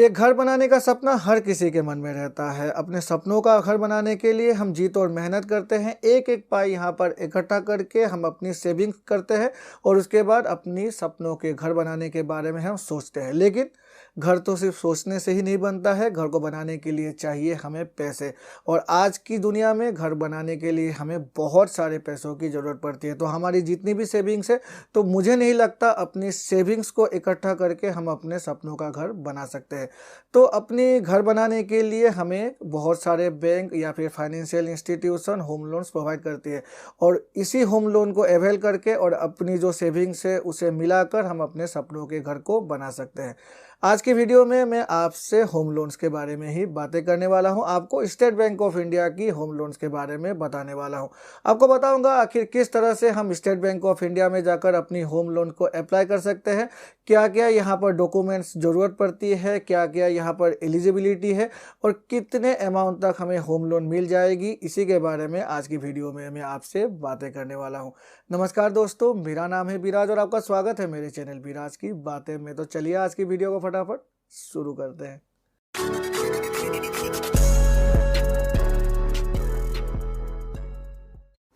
एक घर बनाने का सपना हर किसी के मन में रहता है। अपने सपनों का घर बनाने के लिए हम जी तोड़ मेहनत करते हैं। एक एक पाई यहाँ पर इकट्ठा करके हम अपनी सेविंग्स करते हैं और उसके बाद अपनी सपनों के घर बनाने के बारे में हम सोचते हैं। लेकिन घर तो सिर्फ सोचने से ही नहीं बनता है, घर को बनाने के लिए चाहिए हमें पैसे। और आज की दुनिया में घर बनाने के लिए हमें बहुत सारे पैसों की ज़रूरत पड़ती है। तो हमारी जितनी भी सेविंग्स है, तो मुझे नहीं लगता अपनी सेविंग्स को इकट्ठा करके हम अपने सपनों का घर बना सकते हैं। तो अपने घर बनाने के लिए हमें बहुत सारे बैंक या फिर financial institution home loans provide करती है और इसी होम लोन को अवेल करके और अपनी जो सेविंग्स है उसे मिलाकर हम अपने सपनों के घर को बना सकते हैं। आज की वीडियो में मैं आपसे होम लोन्स के बारे में ही बातें करने वाला हूं। आपको स्टेट बैंक ऑफ इंडिया की होम लोन्स के बारे में बताने वाला हूं। आपको बताऊंगा आखिर किस तरह से हम स्टेट बैंक ऑफ इंडिया में जाकर अपनी होम लोन को अप्लाई कर सकते हैं, क्या क्या यहाँ पर डॉक्यूमेंट्स ज़रूरत पड़ती है, क्या क्या यहाँ पर एलिजिबिलिटी है और कितने अमाउंट तक हमें होम लोन मिल जाएगी। इसी के बारे में आज की वीडियो में मैं आपसे बातें करने वाला हूँ। नमस्कार दोस्तों, मेरा नाम है विराज और आपका स्वागत है मेरे चैनल विराज की बातें में। तो चलिए आज की वीडियो को फटाफट शुरू करते हैं।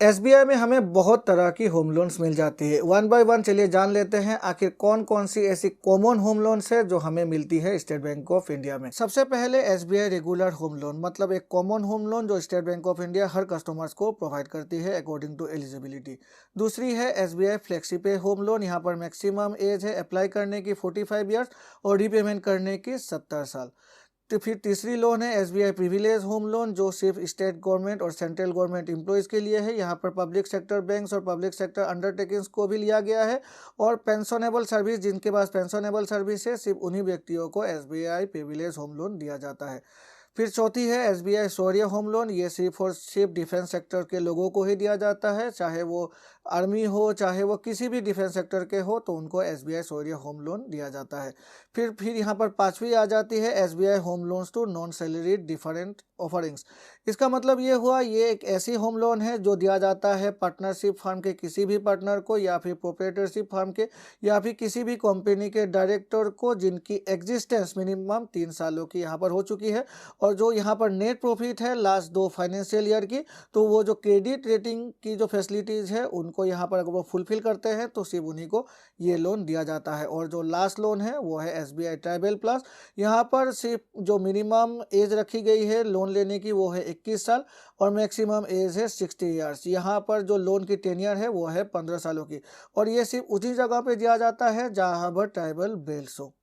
एसबीआई में हमें बहुत तरह की होम लोन्स मिल जाती है। वन बाय वन चलिए जान लेते हैं आखिर कौन कौन सी ऐसी कॉमन होम लोन्स है जो हमें मिलती है स्टेट बैंक ऑफ इंडिया में। सबसे पहले एसबीआई रेगुलर होम लोन, मतलब एक कॉमन होम लोन जो state bank of India her customers को प्रोवाइड करती है अकॉर्डिंग टू एलिजिबिलिटी। दूसरी है एसबीआई फ्लेक्सी पे होम लोन। यहाँ पर मैक्सिमम एज है अप्लाई करने की 45 ईयर्स और रीपेमेंट करने की 70 साल। तो फिर तीसरी लोन है एसबीआई प्रिविलेज होम लोन जो सिर्फ स्टेट गवर्नमेंट और सेंट्रल गवर्नमेंट एम्प्लॉयज़ के लिए है। यहाँ पर पब्लिक सेक्टर बैंक्स और पब्लिक सेक्टर अंडरटेकिंग्स को भी लिया गया है। और पेंशनेबल सर्विस, जिनके पास पेंशनेबल सर्विस है, सिर्फ उन्हीं व्यक्तियों को एसबीआई प्रिविलेज होम लोन दिया जाता है। फिर चौथी है एसबीआई शौर्य होम लोन। ये सिर्फ और सिर्फ डिफेंस सेक्टर के लोगों को ही दिया जाता है, चाहे वो आर्मी हो चाहे वो किसी भी डिफेंस सेक्टर के हो, तो उनको एसबीआई शौर्य होम लोन दिया जाता है। फिर यहाँ पर पांचवी आ जाती है SBI home loans to non salaried different offerings. इसका मतलब ये हुआ, ये एक ऐसी होम लोन है जो दिया जाता है पार्टनरशिप फर्म के किसी भी पार्टनर को या फिर प्रोप्राइटरशिप फर्म के या फिर किसी भी कंपनी के डायरेक्टर को जिनकी एग्जिस्टेंस मिनिमम 3 सालों की यहाँ पर हो चुकी है और जो यहाँ पर नेट प्रॉफिट है लास्ट 2 फाइनेंशियल ईयर की, तो वो जो क्रेडिट रेटिंग की जो फैसिलिटीज़ है उनको यहाँ पर अगर वो फुलफिल करते हैं तो सिर्फ उन्हीं को ये लोन दिया जाता है। और जो लास्ट लोन है वो है एसबीआई ट्राइबल प्लस। यहाँ पर सिर्फ जो मिनिमम एज रखी गई है लोन लेने की वो है 21 साल और मैक्सिमम एज है 60 ईयर्स। यहाँ पर जो लोन की टेन्योर है वो है 15 सालों की और ये सिर्फ उसी जगह पे दिया जाता है जहाँ पर ट्राइबल बेल्ट हो।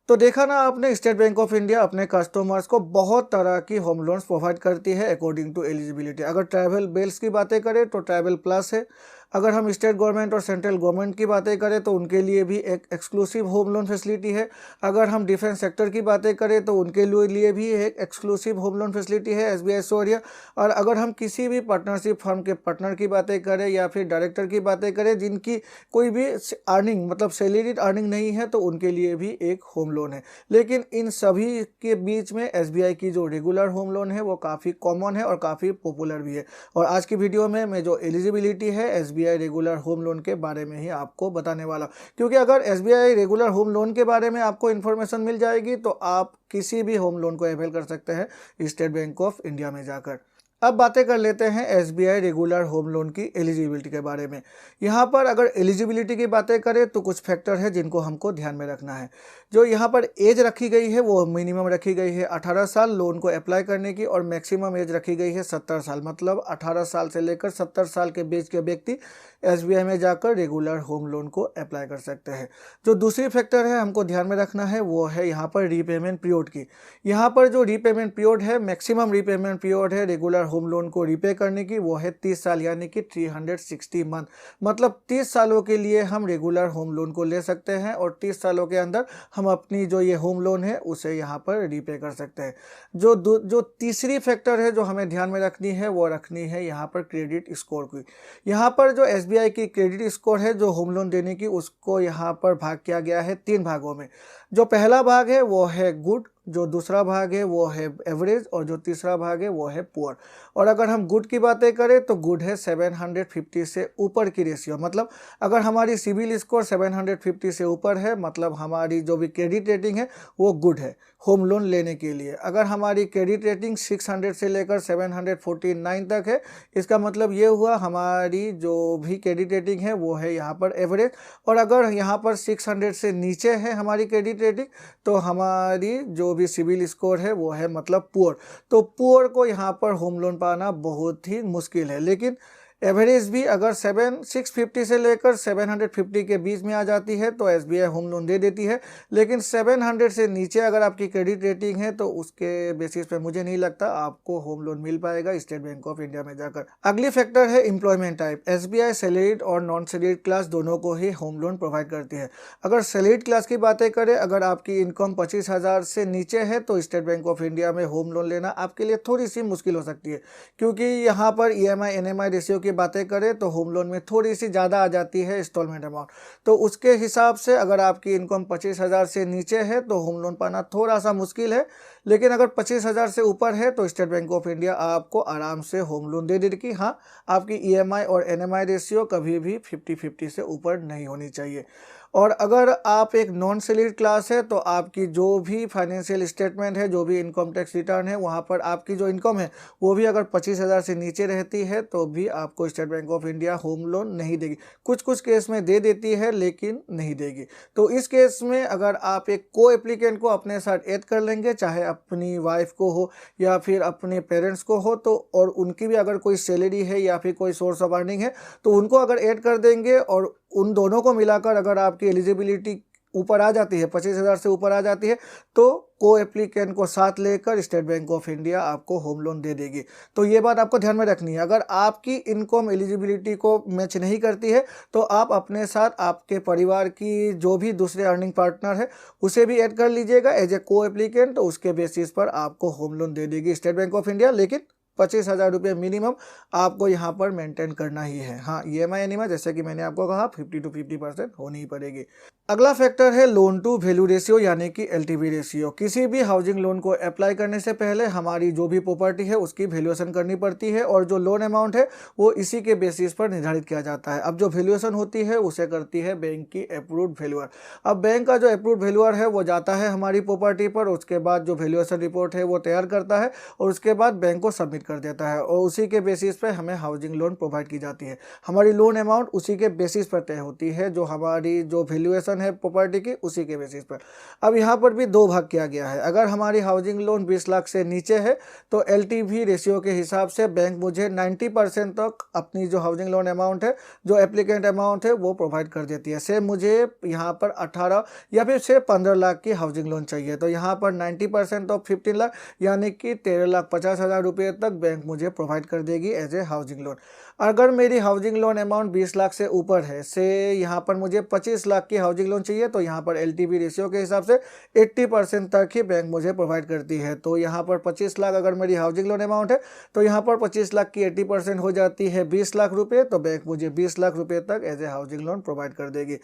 तो देखा ना आपने, स्टेट बैंक ऑफ इंडिया अपने कस्टमर्स को बहुत तरह की होम लोन्स प्रोवाइड करती है अकॉर्डिंग टू एलिजिबिलिटी। अगर ट्राइबल बेल्स की बातें करें तो ट्राइबल प्लस है। अगर हम स्टेट गवर्नमेंट और सेंट्रल गवर्नमेंट की बातें करें तो उनके लिए भी एक एक्सक्लूसिव होम लोन फैसिलिटी है। अगर हम डिफेंस सेक्टर की बातें करें तो उनके लिए भी एक एक्सक्लूसिव होम लोन फैसिलिटी है एसबीआई शौर्य। और अगर हम किसी भी पार्टनरशिप फर्म के पार्टनर की बातें करें या फिर डायरेक्टर की बातें करें जिनकी कोई भी अर्निंग मतलब सैलरीड अर्निंग नहीं है, तो उनके लिए भी एक होम लोन है। लेकिन इन सभी के बीच में एसबीआई की जो रेगुलर होम लोन है वो काफ़ी कॉमन है और काफ़ी पॉपुलर भी है। और आज की वीडियो में मैं जो एलिजिबिलिटी है एसबीआई रेगुलर होम लोन के बारे में ही आपको बताने वाला, क्योंकि अगर एसबीआई रेगुलर होम लोन के बारे में आपको इन्फॉर्मेशन मिल जाएगी तो आप किसी भी होम लोन को अवेल कर सकते हैं स्टेट बैंक ऑफ इंडिया में जाकर। अब बातें कर लेते हैं एसबीआई रेगुलर होम लोन की एलिजिबिलिटी के बारे में। यहाँ पर अगर एलिजिबिलिटी की बातें करें तो कुछ फैक्टर है जिनको हमको ध्यान में रखना है। जो यहाँ पर एज रखी गई है वो मिनिमम रखी गई है 18 साल लोन को अप्लाई करने की और मैक्सिमम एज रखी गई है 70 साल, मतलब 18 साल से लेकर 70 साल के बीच के व्यक्ति एसबीआई में जाकर रेगुलर होम लोन को अप्लाई कर सकते हैं। जो दूसरी फैक्टर है हमको ध्यान में रखना है वो है यहाँ पर रीपेमेंट पीरियड की। यहाँ पर जो रीपेमेंट पीरियड है, मैक्सिमम रीपेमेंट पीरियड है रेगुलर होम लोन को रीपे करने की वो है 30 साल यानी कि 360 मंथ, मतलब 30 सालों के लिए हम रेगुलर होम लोन को ले सकते हैं और 30 सालों के अंदर हम अपनी जो ये होम लोन है उसे यहाँ पर रीपे कर सकते हैं। जो तीसरी फैक्टर है जो हमें ध्यान में रखनी है वो रखनी है यहाँ पर क्रेडिट स्कोर की। यहाँ पर जो एसबीआई की क्रेडिट स्कोर है जो होम लोन देने की, उसको यहाँ पर भाग किया गया है 3 भागों में। जो पहला भाग है वो है गुड, जो दूसरा भाग है वो है एवरेज और जो तीसरा भाग है वो है पुअर। और अगर हम गुड की बातें करें तो गुड है 750 से ऊपर की रेशियो, मतलब अगर हमारी सिविल स्कोर 750 से ऊपर है मतलब हमारी जो भी क्रेडिट रेटिंग है वो गुड है होम लोन लेने के लिए। अगर हमारी क्रेडिट रेटिंग 600 से लेकर 749 तक है, इसका मतलब ये हुआ हमारी जो भी क्रेडिट रेटिंग है वो है यहाँ पर एवरेज। और अगर यहाँ पर 600 से नीचे है हमारी क्रेडिट रेटिंग तो हमारी जो भी सिविल स्कोर है वो है मतलब पुअर। तो पुअर को यहाँ पर होम लोन पाना बहुत ही मुश्किल है। लेकिन एवरेज भी अगर 650 से लेकर 750 के बीच में आ जाती है तो एसबीआई होम लोन दे देती है। लेकिन 700 से नीचे अगर आपकी क्रेडिट रेटिंग है तो उसके बेसिस पे मुझे नहीं लगता आपको होम लोन मिल पाएगा स्टेट बैंक ऑफ इंडिया में जाकर। अगली फैक्टर है एम्प्लॉयमेंट टाइप। एसबीआई सैलरीड और नॉन सैलरीड क्लास दोनों को ही होम लोन प्रोवाइड करती है। अगर सैलरीड क्लास की बातें करें, अगर आपकी इनकम 25,000 से नीचे है तो स्टेट बैंक ऑफ इंडिया में होम लोन लेना आपके लिए थोड़ी सी मुश्किल हो सकती है, क्योंकि यहाँ पर ईएमआई एनएमआई रेशियो की बातें करें तो होम लोन में थोड़ी सी ज़्यादा आ जाती है इंस्टॉलमेंट अमाउंट। तो उसके हिसाब से अगर आपकी इनकम 25,000 से नीचे है तो होम लोन पाना थोड़ा सा मुश्किल है। लेकिन अगर 25,000 से ऊपर है तो स्टेट बैंक ऑफ इंडिया आपको आराम से होम लोन दे देगी। हाँ, आपकी ईएमआई और एनएमआई रेशियो कभी भी 50-50 से ऊपर नहीं होनी चाहिए। और अगर आप एक नॉन सैलरीड क्लास है तो आपकी जो भी फाइनेंशियल स्टेटमेंट है, जो भी इनकम टैक्स रिटर्न है, वहाँ पर आपकी जो इनकम है वो भी अगर 25,000 से नीचे रहती है तो भी आपको state bank of India home loan नहीं देगी। कुछ कुछ केस में दे देती है लेकिन नहीं देगी। तो इस केस में अगर आप एक को एप्लीकेंट को अपने साथ ऐड कर लेंगे, चाहे अपनी वाइफ को हो या फिर अपने पेरेंट्स को हो, तो और उनकी भी अगर कोई सैलरी है या फिर कोई सोर्स ऑफ अर्निंग है तो उनको अगर ऐड कर देंगे और उन दोनों को मिलाकर अगर आपकी एलिजिबिलिटी ऊपर आ जाती है, 25,000 से ऊपर आ जाती है, तो को एप्लीकेंट को साथ लेकर स्टेट बैंक ऑफ इंडिया आपको होम लोन दे देगी। तो ये बात आपको ध्यान में रखनी है। अगर आपकी इनकम एलिजिबिलिटी को मैच नहीं करती है तो आप अपने साथ आपके परिवार की जो भी दूसरे अर्निंग पार्टनर है उसे भी ऐड कर लीजिएगा एज ए को एप्लीकेंट। तो उसके बेसिस पर आपको होम लोन दे देगी स्टेट बैंक ऑफ इंडिया। लेकिन 25,000 रुपये मिनिमम आपको यहाँ पर मेंटेन करना ही है। हाँ, ईएमआई एनएमआई जैसे कि मैंने आपको कहा 50 to 50% होनी ही पड़ेगी। अगला फैक्टर है लोन टू वैल्यू रेशियो यानी कि एलटीवी रेशियो। किसी भी हाउसिंग लोन को अप्लाई करने से पहले हमारी जो भी प्रॉपर्टी है उसकी वैल्यूएशन करनी पड़ती है और जो लोन अमाउंट है वो इसी के बेसिस पर निर्धारित किया जाता है। अब जो वैल्यूएशन होती है उसे करती है बैंक की अप्रूव्ड वैल्यूअर। अब बैंक का जो अप्रूव्ड वैल्यूअर है वो जाता है हमारी प्रॉपर्टी पर, उसके बाद जो वैल्यूएशन रिपोर्ट है वो तैयार करता है और उसके बाद बैंक को सबमिट कर देता है और उसी के बेसिस पे हमें हाउसिंग लोन प्रोवाइड की जाती है। हमारी लोन अमाउंट उसी के बेसिस पर तय होती है, जो हमारी जो वैल्यूएशन है प्रॉपर्टी की उसी के बेसिस पर। अब यहाँ पर भी दो भाग किया गया है। अगर हमारी हाउसिंग लोन 20 लाख से नीचे है तो एलटीवी रेशियो के हिसाब से बैंक मुझे 90% तक अपनी जो हाउसिंग लोन अमाउंट है, जो एप्लीकेंट अमाउंट है वो प्रोवाइड कर देती है। से मुझे यहाँ पर 18 या फिर से 15 लाख की हाउसिंग लोन चाहिए तो यहाँ पर 90% ऑफ 15 लाख यानी कि 13,50,000 रुपये तक बैंक मुझे प्रोवाइड कर देगी एज ए हाउसिंग लोन। अगर मेरी हाउसिंग लोन अमाउंट 20 लाख से ऊपर है, से यहाँ पर मुझे 25 लाख की हाउसिंग लोन चाहिए तो यहाँ पर एलटीवी रेशियो के हिसाब से 80% तक ही बैंक मुझे प्रोवाइड करती है। तो यहाँ पर 25 लाख अगर मेरी हाउसिंग लोन अमाउंट है तो यहाँ पर 25 लाख की 80% हो जाती है 20 लाख रुपये, तो बैंक मुझे 20 लाख रुपये तक as a housing loan provide कर देगी।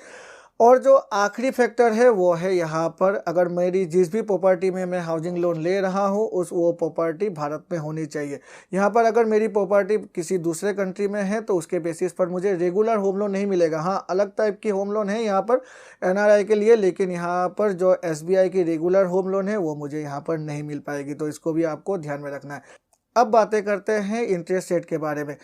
और जो आखिरी फैक्टर है वो है यहाँ पर अगर मेरी जिस भी प्रॉपर्टी में मैं हाउसिंग लोन ले रहा हूँ वो प्रॉपर्टी भारत में होनी चाहिए। यहाँ पर अगर मेरी प्रॉपर्टी किसी दूसरे कंट्री में है तो उसके बेसिस पर मुझे रेगुलर होम लोन नहीं मिलेगा। हाँ, अलग टाइप की होम लोन है यहाँ पर एनआरआई के लिए, लेकिन यहाँ पर जो एसबीआई की रेगुलर होम लोन है वो मुझे यहाँ पर नहीं मिल पाएगी। तो इसको भी आपको ध्यान में रखना है। अब बातें करते हैं इंटरेस्ट रेट के बारे में।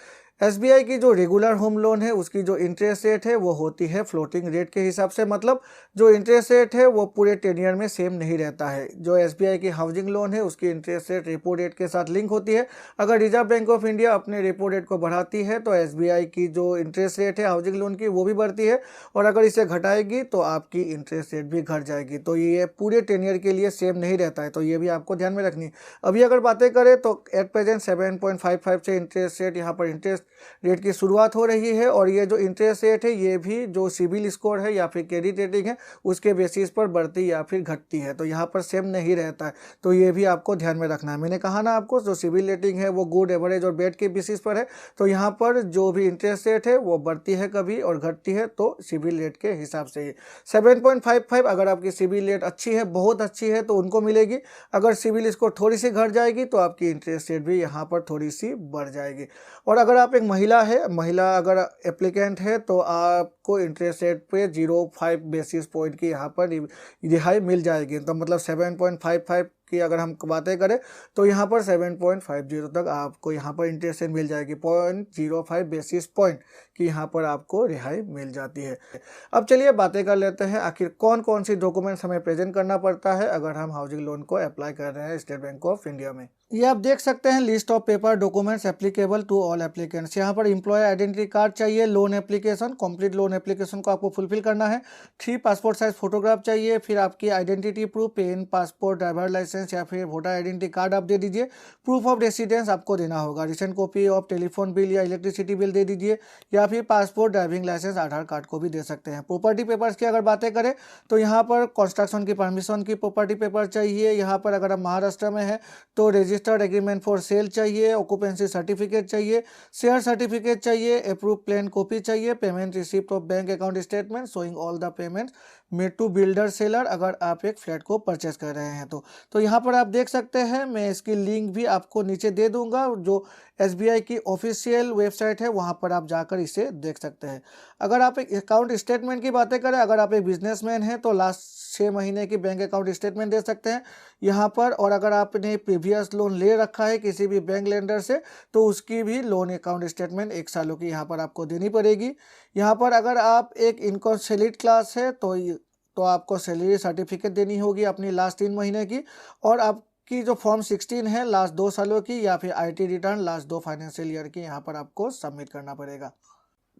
एसबीआई की जो रेगुलर होम लोन है उसकी जो इंटरेस्ट रेट है वो होती है फ्लोटिंग रेट के हिसाब से, मतलब जो इंटरेस्ट रेट है वो पूरे 10 ईयर में सेम नहीं रहता है। जो एसबीआई की हाउसिंग लोन है उसकी इंटरेस्ट रेट रेपो रेट के साथ लिंक होती है। अगर रिजर्व बैंक ऑफ इंडिया अपने रेपो रेट को बढ़ाती है तो एसबीआई की जो इंटरेस्ट रेट है हाउसिंग लोन की वो भी बढ़ती है, और अगर इसे घटाएगी तो आपकी इंटरेस्ट रेट भी घट जाएगी। तो ये पूरे 10 ईयर के लिए सेम नहीं रहता है, तो ये भी आपको ध्यान में रखनी है। अभी अगर बातें करें तो एट प्रेजेंट 7.55 से इंटरेस्ट रेट यहाँ पर इंटरेस्ट इंटरेस्ट रेट की शुरुआत हो रही है और ये जो इंटरेस्ट रेट है ये भी जो सिबिल स्कोर है या फिर क्रेडिट रेटिंग है उसके बेसिस पर बढ़ती या फिर घटती है। तो यहाँ पर सेम नहीं रहता है, तो ये भी आपको ध्यान में रखना है। मैंने कहा ना आपको जो सिबिल रेटिंग है वो गुड, एवरेज और बैड के बेसिस पर है। तो यहाँ पर जो भी इंटरेस्ट रेट है वो बढ़ती है कभी और घटती है, तो सिबिल रेट के हिसाब से ही 7.55 अगर आपकी सिबिल रेट अच्छी है, बहुत अच्छी है, तो उनको मिलेगी। अगर सिबिल स्कोर थोड़ी सी घट जाएगी तो आपकी इंटरेस्ट रेट भी यहाँ पर थोड़ी सी बढ़ जाएगी। और अगर आप एक महिला अगर एप्लीकेंट है तो आपको इंटरेस्ट रेट पे 0.5 बेसिस पॉइंट की यहाँ पर रिहाई मिल जाएगी। तो मतलब 7.55 की अगर हम बातें करें तो यहाँ पर 7.50 तक आपको यहाँ पर इंटरेस्ट रेट मिल जाएगी। 0.05 बेसिस पॉइंट की यहाँ पर आपको रिहाई मिल जाती है। अब चलिए बातें कर लेते हैं आखिर कौन कौन सी डॉक्यूमेंट्स हमें प्रेजेंट करना पड़ता है अगर हम हाउसिंग लोन को अप्लाई कर रहे हैं स्टेट बैंक ऑफ इंडिया में। ये आप देख सकते हैं list of paper documents applicable to all applicants. यहाँ पर एम्प्लॉय आइडेंटिटी कार्ड चाहिए, loan application, complete loan application को आपको फुलफिल करना है, 3 पासपोर्ट साइज फोटोग्राफ चाहिए, फिर आपकी identity proof, PAN, passport, driver licence या फिर वोटर आइडेंटिटी कार्ड आप दे दीजिए, प्रूफ ऑफ रेसिडेंस आपको देना होगा, recent copy of telephone bill या इलेक्ट्रिसिटी बिल दे दीजिए, या फिर पासपोर्ट, ड्राइविंग लाइसेंस, आधार कार्ड को भी दे सकते हैं। प्रॉपर्टी पेपर्स की अगर बातें करें तो यहाँ पर कंस्ट्रक्शन की परमिशन की प्रॉपर्टी पेपर चाहिए। यहाँ पर अगर हम महाराष्ट्र में है तो रजिस्टर्ड एग्रीमेंट फॉर सेल चाहिए, ऑक्यूपेंसी सर्टिफिकेट चाहिए, शेयर सर्टिफिकेट चाहिए, अप्रूव प्लान कॉपी चाहिए, payment receipt of bank account statement showing all the payment made to builder seller अगर आप एक फ्लैट को परचेस कर रहे हैं तो यहाँ पर आप देख सकते हैं। मैं इसकी लिंक भी आपको नीचे दे दूंगा, जो SBI की ऑफिशियल वेबसाइट है वहाँ पर आप जाकर इसे देख सकते हैं। अगर आप एक अकाउंट स्टेटमेंट की बातें करें, अगर आप एक बिजनेसमैन हैं तो लास्ट 6 महीने की बैंक अकाउंट स्टेटमेंट दे सकते हैं यहाँ पर। और अगर आपने प्रीवियस लोन ले रखा है किसी भी बैंक लेंडर से तो उसकी भी लोन अकाउंट स्टेटमेंट 1 सालों की यहाँ पर आपको देनी पड़ेगी। यहाँ पर अगर आप एक इनकम सैलरीड क्लास है तो आपको सैलरी सर्टिफिकेट देनी होगी अपनी लास्ट 3 महीने की, और आपकी जो फॉर्म 16 है लास्ट 2 सालों की, या फिर IT return last 2 financial year की यहाँ पर आपको सबमिट करना पड़ेगा।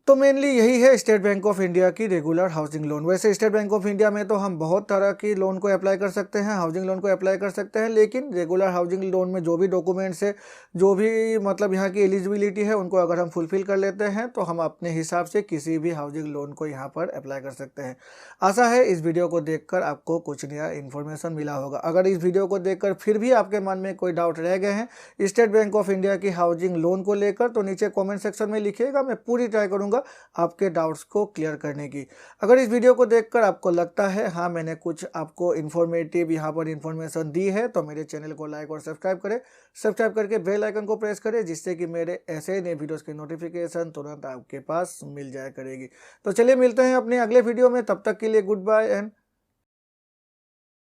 तो मेनली यही है स्टेट बैंक ऑफ इंडिया की रेगुलर हाउसिंग लोन। वैसे स्टेट बैंक ऑफ इंडिया में तो हम बहुत तरह की लोन को अप्लाई कर सकते हैं, हाउसिंग लोन को अप्लाई कर सकते हैं, लेकिन रेगुलर हाउसिंग लोन में जो भी डॉक्यूमेंट्स है, जो भी मतलब यहाँ की एलिजिबिलिटी है, उनको अगर हम फुलफिल कर लेते हैं तो हम अपने हिसाब से किसी भी हाउसिंग लोन को यहाँ पर अप्लाई कर सकते हैं। आशा है इस वीडियो को देखकर आपको कुछ नया इन्फॉर्मेशन मिला होगा। अगर इस वीडियो को देखकर फिर भी आपके मन में कोई डाउट रह गए हैं स्टेट बैंक ऑफ इंडिया की हाउसिंग लोन को लेकर तो नीचे कॉमेंट सेक्शन में लिखिएगा, मैं पूरी ट्राई करूँगा आपके डाउट्स को क्लियर करने की। अगर इस वीडियो को देखकर आपको लगता है हाँ मैंने कुछ आपको इन्फॉर्मेटिव यहाँ पर इन्फॉर्मेशन दी है तो मेरे चैनल को लाइक और सब्सक्राइब करें। सब्सक्राइब करके बेल आइकन को प्रेस करें जिससे कि मेरे ऐसे नए वीडियोस की नोटिफिकेशन तुरंत आपके पास मिल जाया करेगी। तो चलिए मिलते हैं अपने अगले वीडियो में, तब तक के लिए गुड बाय एंड